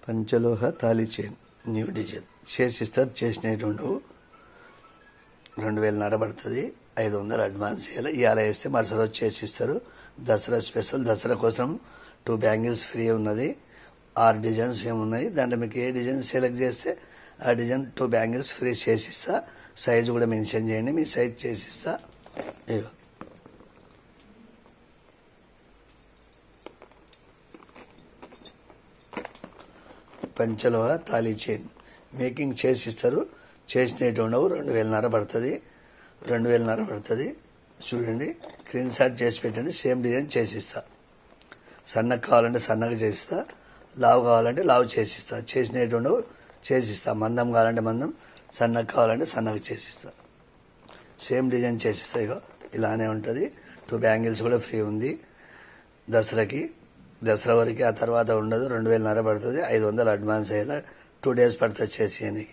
పంచలోహ thali chain new design చేసిస్తారు. చేసినట్టు 2000 పడుతుంది. 500 అడ్వాన్స్ ఇవాళ వేస్తే మరుసటి రోజు చేసిస్తారు. దసరా స్పెషల్. దసరా కోసం 2 బ్యాంగిల్స్ ఫ్రీ ఉన్నది. 6 డిజైన్స్ ఏమున్నాయి. దాంట్లో మీకు ఏ డిజైన్ సెలెక్ట్ చేస్తే ఆ డిజైన్ 2 బ్యాంగిల్స్ ఫ్రీ చేసిస్తా. సైజు కూడా మెన్షన్ చేయండి, మీ సైజ్ చేసిస్తా. ఇగో పంచలోహ తాళీ చైన్ మేకింగ్ చేసిస్తారు. చేసినట్టు ఉండవు. 2000 పడుతుంది. 2000 పడుతుంది. చూడండి, స్క్రీన్ షాట్ చేసి పెట్టండి. సేమ్ డిజైన్ చేసిస్తా. సన్నగా కావాలంటే సన్నగా చేసిస్తా, లావు కావాలంటే లావు చేసిస్తా. చేసినట్టు ఉండవు, చేసిస్తా. మందం కావాలంటే మందం, సన్నగా కావాలంటే సన్నగా చేసిస్తా. Same design చేసిస్తా. ఇగో ఇలానే ఉంటుంది. 2 బ్యాంగిల్స్ కూడా ఫ్రీ ఉంది దసరాకి. దసరా వరకు, ఆ తర్వాత ఉండదు. 2000 పడుతుంది. 500 అడ్వాన్స్ అయ్యేలా 2 days పడుతుంది చేసేయడానికి.